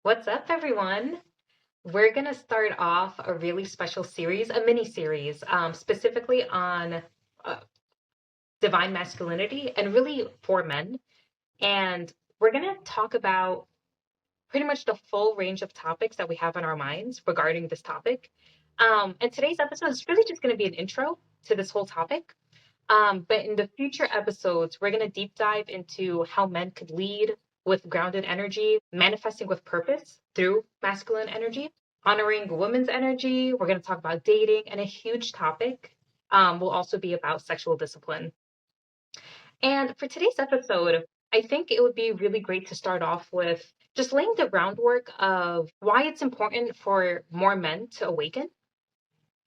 What's up, everyone? We're going to start off a really special series, a mini series, specifically on uh, divine masculinity and really for men. And we're going to talk about pretty much the full range of topics that we have on our minds regarding this topic. And today's episode is really just going to be an intro to this whole topic. But in the future episodes, we're going to deep dive into how men could lead with grounded energy, manifesting with purpose through masculine energy, honoring women's energy. We're going to talk about dating, and a huge topic will also be about sexual discipline. And for today's episode, I think it would be really great to start off with just laying the groundwork of why it's important for more men to awaken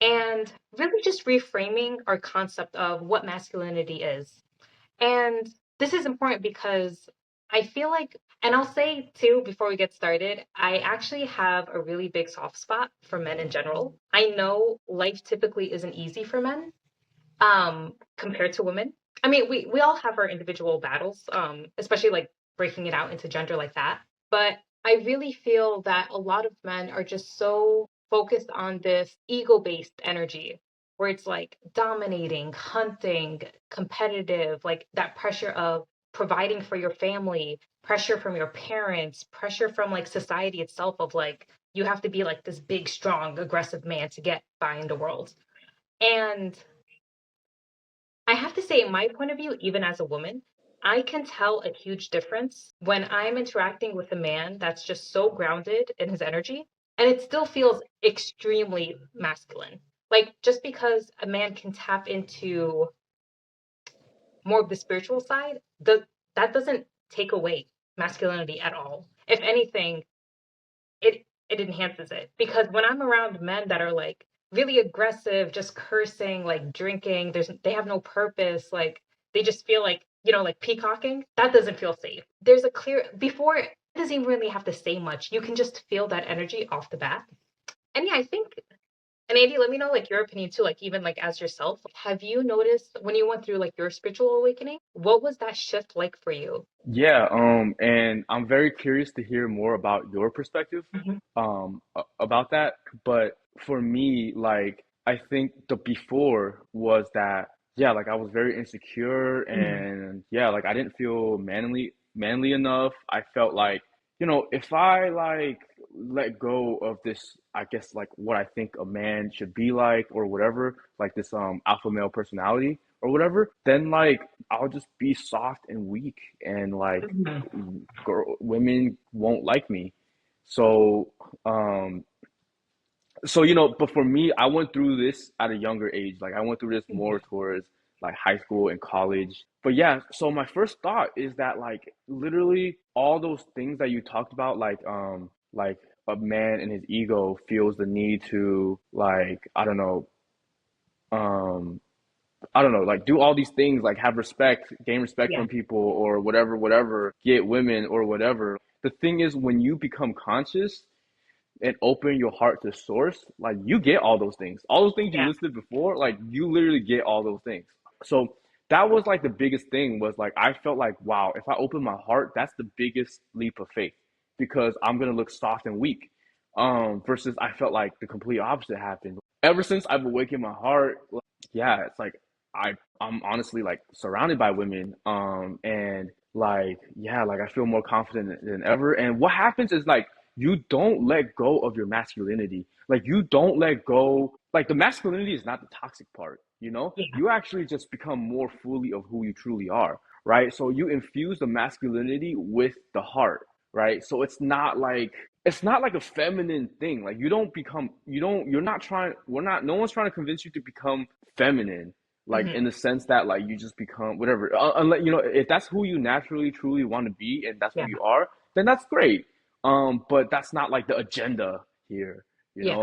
and really just reframing our concept of what masculinity is. And this is important because I feel like, and I'll say too, before we get started, I actually have a really big soft spot for men in general. I know life typically isn't easy for men compared to women. I mean, we all have our individual battles, especially like breaking it out into gender like that. But I really feel that a lot of men are just so focused on this ego-based energy where it's like dominating, hunting, competitive, like that pressure of providing for your family, pressure from your parents, pressure from like society itself of like you have to be like this big, strong, aggressive man to get by in the world. And I have to say, in my point of view, even as a woman, I can tell a huge difference when I'm interacting with a man that's just so grounded in his energy, and it still feels extremely masculine. Like, just because a man can tap into more of the spiritual side, that doesn't take away masculinity at all. If anything, it enhances it because when I'm around men that are like really aggressive, just cursing, like drinking, they have no purpose, like they just feel like, like peacocking, that doesn't feel safe. There's a clear before it doesn't even really have to say much. You can just feel that energy off the bat. And yeah, I think and Andy, let me know like your opinion too, like even like as yourself. Have you noticed when you went through like your spiritual awakening, what was that shift like for you? Yeah, and I'm very curious to hear more about your perspective, Mhm. about that. But for me, like, I think the before was that, yeah, like I was very insecure Mhm. and yeah, like I didn't feel manly enough. I felt like, if I like let go of this, I guess like what I think a man should be like or whatever, like this alpha male personality or whatever, then like I'll just be soft and weak and like Mhm. women won't like me. So, um, but for me, I went through this at a younger age. Like I went through this more Mhm. towards like high school and college. But yeah, so my first thought is that like literally all those things that you talked about, like a man in his ego feels the need to like, um, I don't know, like do all these things, like have respect, gain respect Yeah. from people or whatever, whatever, get women or whatever. The thing is, when you become conscious and open your heart to source, like you get all those things. All those things you Yeah. listed before, like you literally get all those things. So that was like the biggest thing was like I felt like, wow, if I open my heart, that's the biggest leap of faith because I'm gonna look soft and weak. Versus I felt like the complete opposite happened. Ever since I've awakened my heart, yeah, it's like I'm honestly like surrounded by women. And like yeah, like I feel more confident than ever. And what happens is like you don't let go of your masculinity. Like you don't let go. Like the masculinity is not the toxic part. Yeah. You actually just become more fully of who you truly are, right? So you infuse the masculinity with the heart, right? So it's not like a feminine thing. Like you're not trying, no one's trying to convince you to become feminine, like in Mhm. the sense that like you just become whatever. Unless, if that's who you naturally truly want to be and that's who Yeah. you are, then that's great. But that's not like the agenda here, Yeah.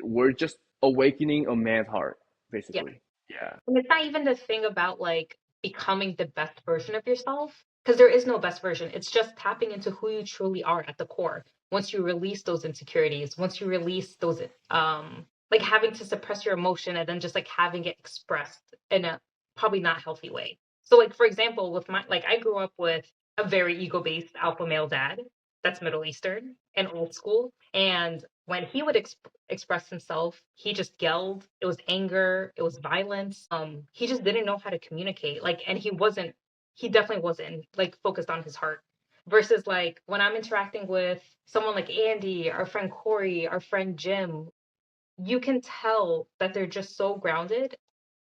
we're just awakening a man's heart, Yeah. basically. Yeah. And it's not even the thing about like becoming the best version of yourself, because there is no best version. It's just tapping into who you truly are at the core. Once you release those insecurities, once you release those like having to suppress your emotion and then just like having it expressed in a probably not healthy way. So like for example, with my like I grew up with a very ego-based alpha male dad that's Middle Eastern and old school. And when he would express himself, he just yelled. It was anger, it was violence. He just didn't know how to communicate. Like, and he definitely wasn't like focused on his heart. Versus like when I'm interacting with someone like Andy, our friend Corey, our friend Jim, you can tell that they're just so grounded.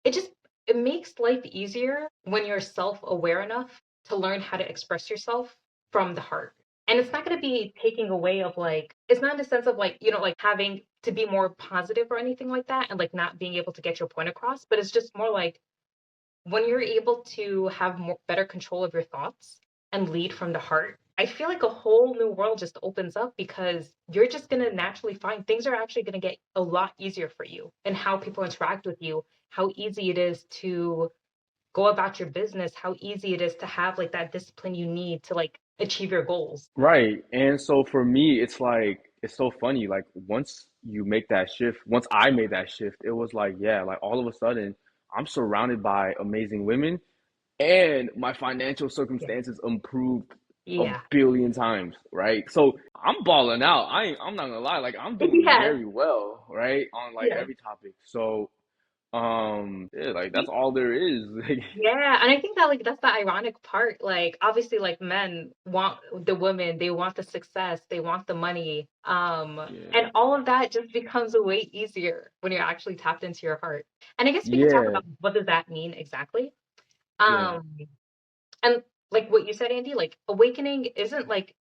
It just it makes life easier when you're self-aware enough to learn how to express yourself from the heart. And it's not going to be taking away of like it's not in the sense of like, like having to be more positive or anything like that and like not being able to get your point across, but it's just more like when you're able to have more better control of your thoughts and lead from the heart, I feel like a whole new world just opens up because you're just going to naturally find things are actually going to get a lot easier for you and how people interact with you, how easy it is to go about your business, how easy it is to have like that discipline you need to like achieve your goals. Right. And so for me, it's like, it's so funny. Like, once you make that shift, once I made that shift, it was like, yeah, like all of a sudden, I'm surrounded by amazing women and my financial Yeah. circumstances improved a Yeah. billion times, right? So I'm balling out. I'm not gonna lie, like I'm doing Yes. very well, right? On like Yes. every topic. So, yeah, like that's all there is. Like, Yeah, and I think that like that's the ironic part. Like obviously like men want the women, they want the success, they want the money. yeah, And all of that just becomes way easier when you're actually tapped into your heart. And I guess we can talk yeah, about what does that mean exactly. yeah, Um, and like what you said, Andy, like awakening isn't like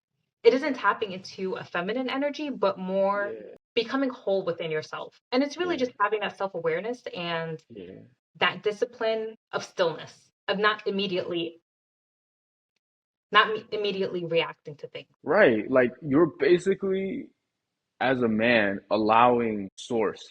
it isn't tapping into a feminine energy, but more yeah, becoming whole within yourself. And it's really yeah, just having that self-awareness and yeah. that discipline of stillness, of not immediately reacting to things. Right. Like you're basically, as a man, allowing source,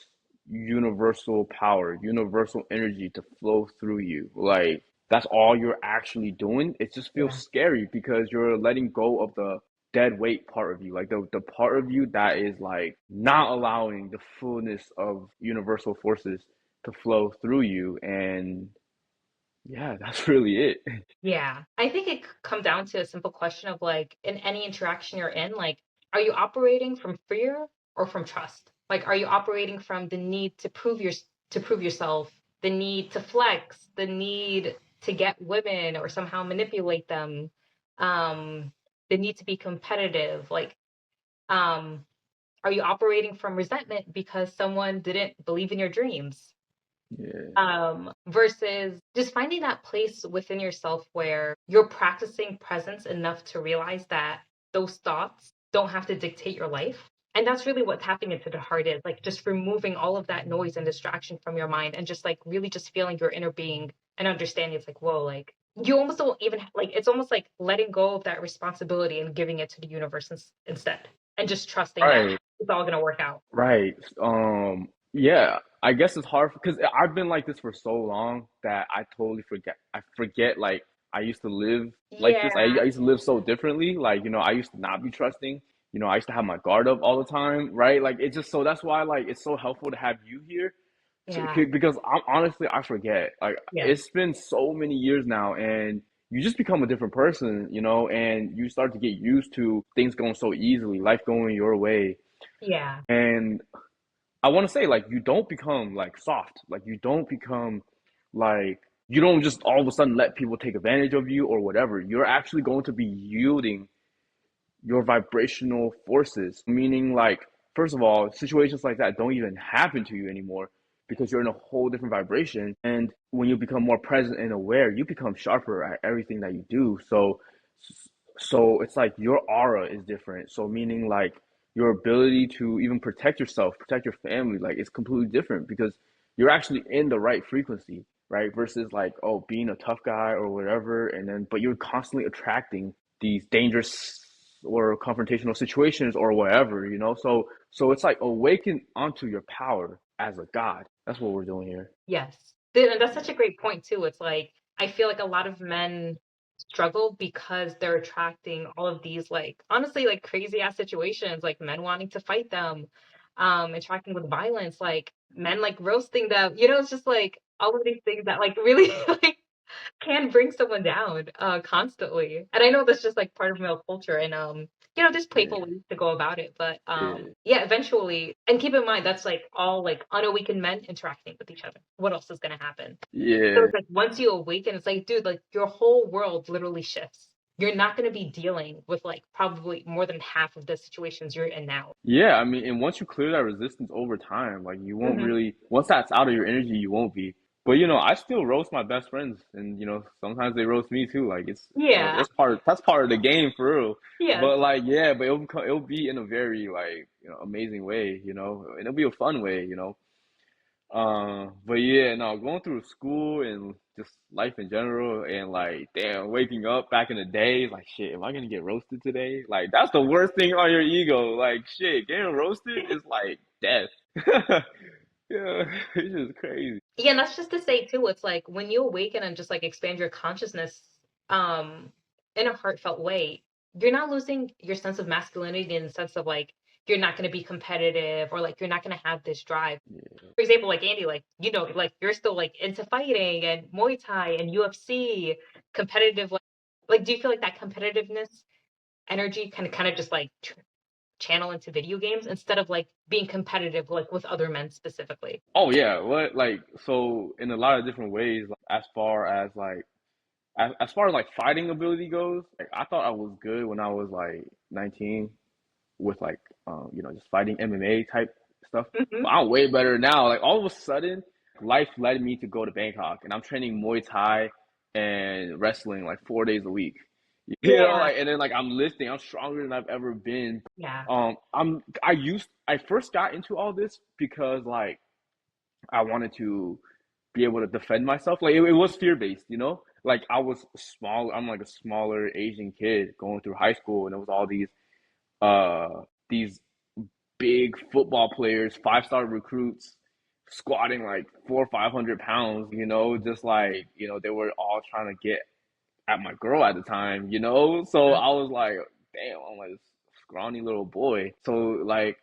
universal power, universal energy to flow through you. Like that's all you're actually doing. It just feels Yeah. scary because you're letting go of the dead weight part of you, like the part of you that is like not allowing the fullness of universal forces to flow through you. And yeah, that's really it. Yeah. I think it come down to a simple question of like in any interaction you're in, like, are you operating from fear or from trust? Like, are you operating from the need to prove yourself, the need to flex, the need to get women or somehow manipulate them, um, the need to be competitive? Like, um, are you operating from resentment because someone didn't believe in your dreams? Yeah. Versus just finding that place within yourself where you're practicing presence enough to realize that those thoughts don't have to dictate your life. And that's really what tapping into the heart is like just removing all of that noise and distraction from your mind and just like really just feeling your inner being and understanding it's like, whoa, like you almost don't even like it's almost like letting go of that responsibility and giving it to the universe instead and just trusting that Right. it's all going to work out. Right. Yeah, I guess it's hard because I've been like this for so long that I totally forget. I forget like I used to live like this. I Yeah. used to live so differently. Like, I used to not be trusting. I used to have my guard up all the time, right? Like it's just so that's why like it's so helpful to have you here Yeah. because I'm honestly I forget. Like Yeah. it's been so many years now and you just become a different person, and you start to get used to things going so easily, life going your way. Yeah. And I want to say like you don't become like soft, like you don't become like you don't just all of a sudden let people take advantage of you or whatever. You're actually going to be yielding your vibrational forces, meaning like first of all, situations like that don't even happen to you anymore because you're in a whole different vibration. And when you become more present and aware, you become sharper at everything that you do. So it's like your aura is different. So meaning like your ability to even protect yourself, protect your family, like it's completely different because you're actually in the right frequency, right? Versus like, oh, being a tough guy or whatever, and then but you're constantly attracting these dangerous or confrontational situations or whatever. So it's like awaken onto your power as a god. That's what we're doing here. Yes. And that's such a great point too. It's like I feel like a lot of men struggle because they're attracting all of these like honestly like crazy ass situations, like men wanting to fight them, attracting with violence, like men like roasting them. It's just like all of these things that like really like can bring someone down constantly. And I know that's just like part of male culture and there's playful Yeah, ways to go about it, but yeah, yeah, eventually, and keep in mind that's like all like unawakened men interacting with each other. What else is gonna happen? So yeah, it's like once you awaken, it's like, dude, like your whole world literally shifts. You're not gonna be dealing with like probably more than half of the situations you're in now. yeah. I mean, and once you clear that resistance over time, like you won't Hmm. really. Once that's out of your energy, you won't be. But I still roast my best friends, and sometimes they roast me too. Like Yeah. it's that's part of the game for real. Yes. But like, yeah, but it'll be in a very like amazing way, and it'll be a fun way, but yeah, no, going through school and just life in general, and like, damn, waking up back in the day, like, shit, am I gonna get roasted today? Like, that's the worst thing on your ego. Like, shit, getting roasted is like death. Yeah, it's just crazy. Yeah, and that's just to say too, it's like when you awaken and just like expand your consciousness um in a heartfelt way, you're not losing your sense of masculinity in the sense of like you're not going to be competitive or like you're not going to have this drive. Yeah. For example, like Andy, like like you're still like into fighting and Muay Thai and UFC, competitive like do you feel like that competitiveness energy can kind of just like channel into video games instead of like being competitive like with other men specifically? Oh yeah, what like so in a lot of different ways, like, as far as like fighting ability goes, like I thought I was good when I was like 19 with like just fighting MMA type stuff. But Hmm. I'm way better now. Like all of a sudden, life led me to go to Bangkok, and I'm training Muay Thai and wrestling like 4 days a week. Yeah. Like and then like I'm lifting, I'm stronger than I've ever been. Yeah. I first got into all this because like I wanted to be able to defend myself. Like it was fear based, Like I was small. I'm like a smaller Asian kid going through high school, and it was all these big football players, 5-star recruits, squatting like 400 or 500 pounds. Just like they were all trying to get at my girl at the time. So I was like, damn, I'm like this scrawny little boy. So like,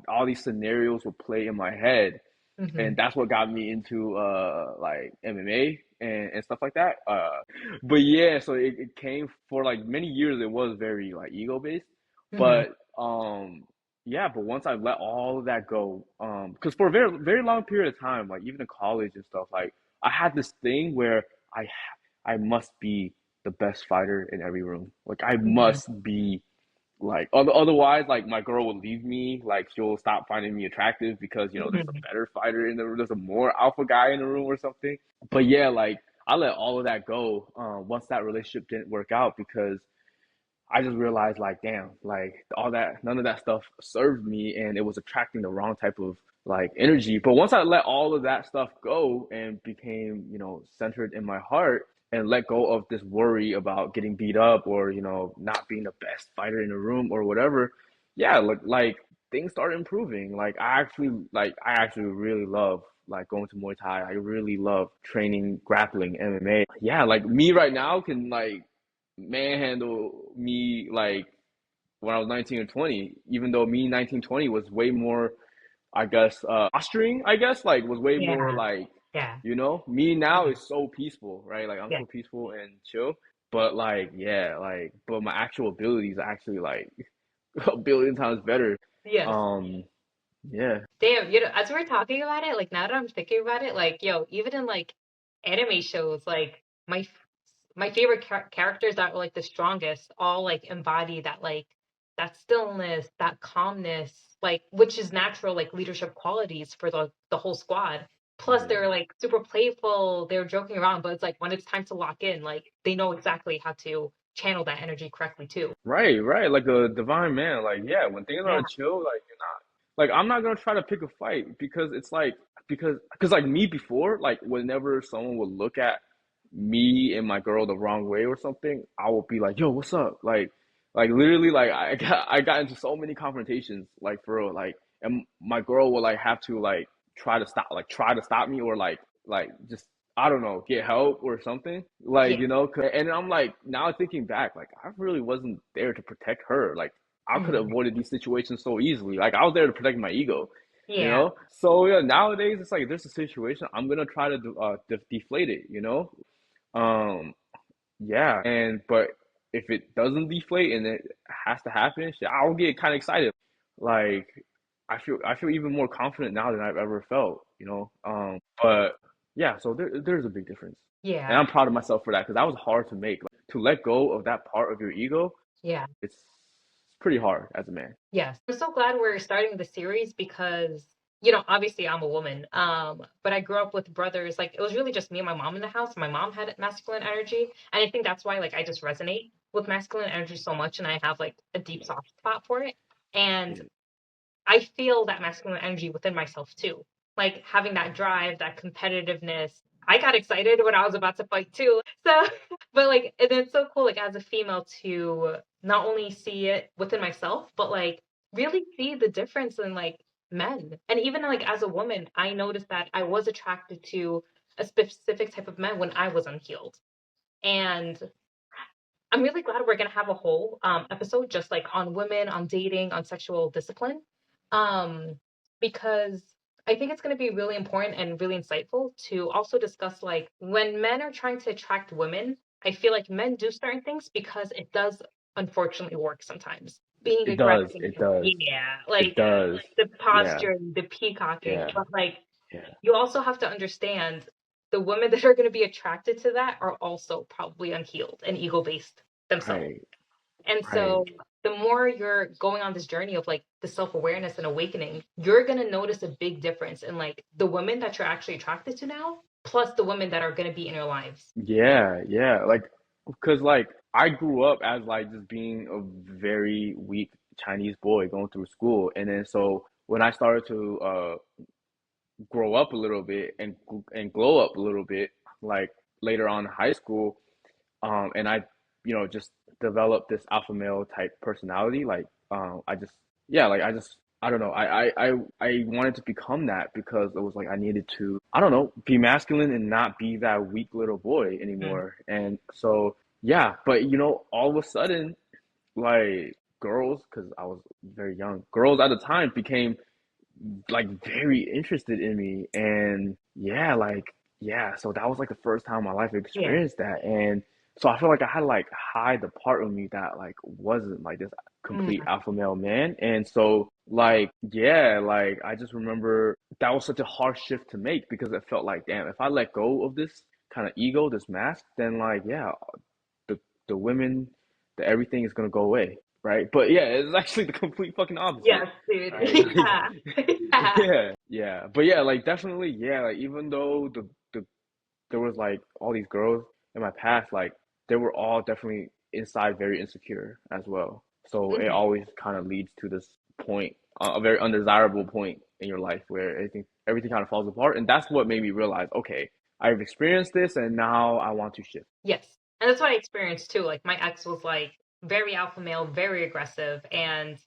all these scenarios would play in my head, and Hmm. that's what got me into like MMA and stuff like that. But yeah, so it came for like many years. It was very like ego based, Hmm. but yeah. But once I let all of that go, because for a very very long period of time, like even in college and stuff, like I had this thing where I I must be the best fighter in every room. Like I Hmm. must be like otherwise, like my girl would leave me. Like she'll stop finding me attractive because there's a Hmm. better fighter in the room. There's a more alpha guy in the room or something. But yeah, like I let all of that go once that relationship didn't work out because I just realized like, damn, like all that, none of that stuff served me, and it was attracting the wrong type of like energy. But once I let all of that stuff go and became, centered in my heart and let go of this worry about getting beat up or, not being the best fighter in the room or whatever, yeah, like things started improving. I actually really love like going to Muay Thai. I really love training grappling MMA. Yeah, like me right now can like manhandle me like when I was 19 or 20, even though me 1920 was way more, I guess, posturing, I guess, like was way more Yeah. like, Yeah. me now Yeah. is so peaceful, right? Like I'm Yeah. so peaceful and chill. But like, yeah, like, but my actual abilities are actually like a billion times better. Yes. Um, yeah. Damn, as we're talking about it, like now that I'm thinking about it, like yo, even in like anime shows, like my favorite characters that were like the strongest all like embody that stillness, that calmness, like which is natural like leadership qualities for the whole squad. Plus Yeah. they're like super playful, they're joking around, but it's like when it's time to lock in, like they know exactly how to channel that energy correctly too. Right, right. Like a divine man. Like, yeah, when things Yeah. are chill, like you're not like I'm not gonna try to pick a fight because it's like because like me before, like whenever someone would look at me and my girl the wrong way or something, I would be like, yo, what's up? Like literally like I got into so many confrontations, like for real, like and my girl would like have to like try to stop me or like just I don't know, get help or something. Like, Yeah. and I'm like, now thinking back, like, I really wasn't there to protect her. Like, I could have Mhm. avoided these situations so easily. Like, I was there to protect my ego, Yeah. So, yeah, nowadays, it's like, if there's a situation, I'm gonna try to deflate it, Um, yeah, but if it doesn't deflate and it has to happen, shit, I'll get kind of excited. Like I feel even more confident now than I've ever felt, you know. But yeah, so there's a big difference, and Yeah. I'm proud of myself for that because that was hard to make. Like, to let go of that part of your ego, Yeah. it's pretty hard as a man. Yes. I'm so glad we're starting the series because, obviously I'm a woman. But I grew up with brothers. Like it was really just me and my mom in the house. My mom had masculine energy. And I think that's why like I just resonate with masculine energy so much and I have like a deep soft spot for it. And Yeah. I feel that masculine energy within myself too. Like having that drive, that competitiveness. I got excited when I was about to fight too. So, but like, and it's so cool, like as a female to not only see it within myself, but like really see the difference in like men. And even like as a woman, I noticed that I was attracted to a specific type of men when I was unhealed. And I'm really glad we're gonna have a whole episode just like on women, on dating, on sexual discipline, um, because I think it's gonna be really important and really insightful to also discuss like when men are trying to attract women. I feel like men do certain things because it does unfortunately work sometimes. Being It aggressive, does. It does. yeah, It like does. the Yeah. posturing, the peacocking, Yeah. but like Yeah. you also have to understand the women that are going to be attracted to that are also probably unhealed and ego based themselves. Right. And Right. so the more you're going on this journey of like the self awareness and awakening, you're going to notice a big difference in like the women that you're actually attracted to now, plus the women that are going to be in your lives. Yeah. Yeah. Like, because like I grew up as like just being a very weak Chinese boy going through school, and then so when I started to grow up a little bit and glow up a little bit, like later on in high school, and I, just developed this alpha male type personality. Like, I just, yeah, like I don't know. I wanted to become that because it was like I needed to, I don't know, be masculine and not be that weak little boy Mm. anymore. And so, yeah, but all of a sudden, like girls, because I was very young, girls at the time became like very interested in me, and yeah, like, yeah, so that was like the first time in my life I Yeah. experienced that. And so I feel like I had to like hide the part of me that like wasn't like this complete Mm. alpha male man. And so like, yeah, like I just remember that was such a hard shift to make because it felt like, damn, if I let go of this kind of ego, this mask, then like, yeah, the the women, the everything is gonna go away, right? But yeah, it's actually the complete fucking opposite, Yes, dude. right? Yeah. Like, Yeah. yeah, yeah, but yeah, like definitely, yeah, like even though there was like all these girls in my past, like they were all definitely inside very insecure as well. So it Mhm. always kind of leads to this point, a very undesirable point in your life where everything kind of falls apart, and that's what made me realize, okay, I've experienced this, and now I want to shift. Yes. And that's what I experienced too. Like my ex was like very alpha male, very aggressive, and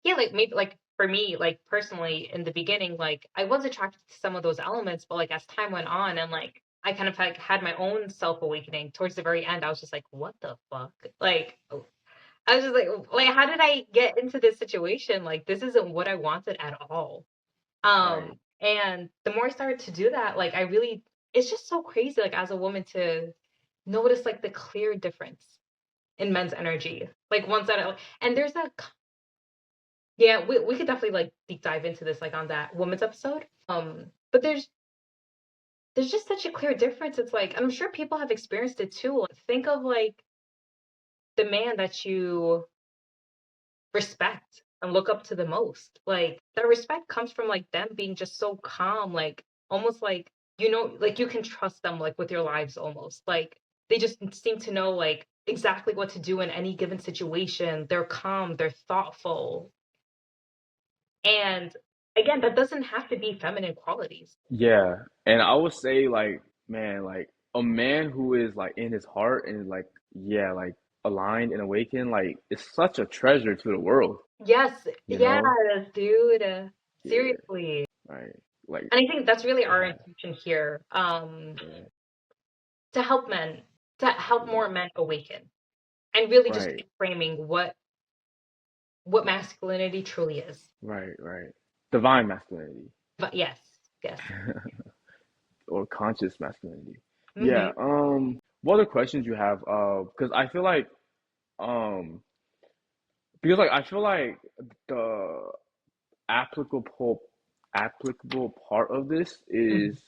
yeah, like maybe like for me, like personally in the beginning, like I was attracted to some of those elements, but like as time went on and like I kind of like had my own self awakening towards the very end, I was just like, what the fuck? Like I was just like how did I get into this situation? Like this isn't what I wanted at all. Right. And the more I started to do that, like I really it's just so crazy, like as a woman to notice like the clear difference in men's energy. Like ones that are and there's a yeah, we could definitely like deep dive into this like on that women's episode. But there's just such a clear difference. It's like I'm sure people have experienced it too. Like, think of like the man that you respect and look up to the most. Like that respect comes from like them being just so calm, like almost like like you can trust them like with your lives almost. Like they just seem to know like exactly what to do in any given situation. They're calm, they're thoughtful. And again, that doesn't have to be feminine qualities. Yeah, and I would say like, man, like a man who is like in his heart and like, yeah, like aligned and awakened, like it's such a treasure to the world, Yes, you yes, know? dude. Yeah, Seriously. right. Like, And I think that's really our yeah, intention here, yeah, to help men, to help yeah, more men awaken and really just right, framing what masculinity truly is. right, right. Divine masculinity But yes, yes. or conscious masculinity. Hmm. Yeah. what other questions you have? Because I feel like um because like I feel like the applicable applicable part of this Mhm. is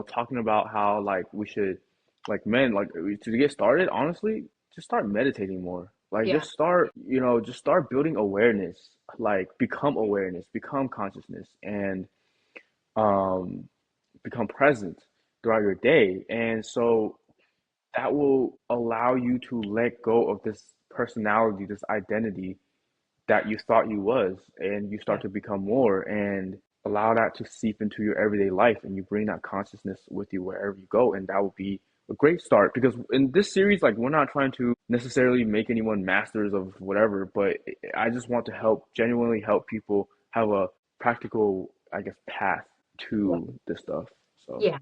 talking about how like we should like men like to get started honestly just start meditating more like Yeah, just start building awareness like become awareness become consciousness and um become present throughout your day and so that will allow you to let go of this personality this identity that you thought you was and you yeah, start to become more and allow that to seep into your everyday life and you bring that consciousness with you wherever you go and that will be a great start because in this series like we're not trying to necessarily make anyone masters of whatever but I just want to help genuinely help people have a practical I guess path yeah, to this stuff so yeah.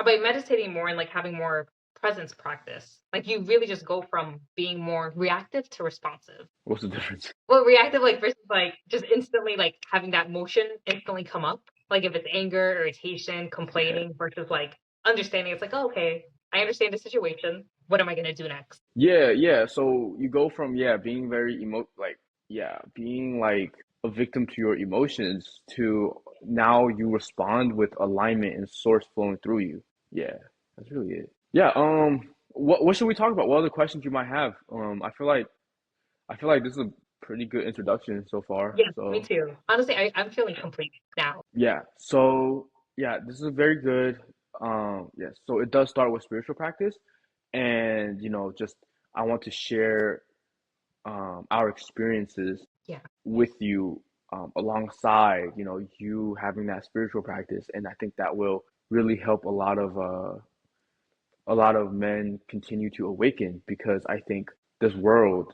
By meditating more and like having more presence practice, like you really just go from being more reactive to responsive. what's the difference Well, reactive like versus like just instantly like having that motion instantly come up. Like if it's anger, irritation, yeah complaining versus like understanding. It's like, oh, okay, I understand the situation. What am I gonna do next? Yeah. So you go from being very being like a victim to your emotions to now you respond with alignment and source flowing through you. Yeah, that's really it. Yeah. What should we talk about? What other questions you might have? I feel like this is a pretty good introduction so far. Yeah, me So too. Honestly, I'm feeling complete now. yeah. So yeah, this is very good. Yes. So it does start with spiritual practice, and just I want to share our experiences Yeah, with you alongside you having that spiritual practice and I think that will really help a lot of men continue to awaken because I think this world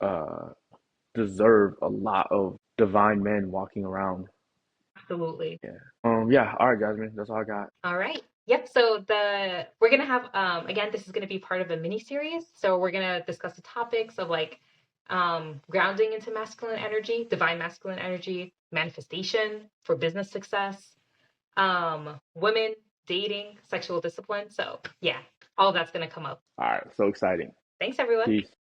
uh deserve a lot of divine men walking around absolutely. yeah yeah all right Jasmine that's all I got All right. Yep. So we're gonna have again, this is gonna be part of a mini series. So we're gonna discuss the topics of like grounding into masculine energy, divine masculine energy, manifestation for business success, women, dating, sexual discipline. So yeah, all of that's gonna come up. all right so exciting Thanks everyone. peace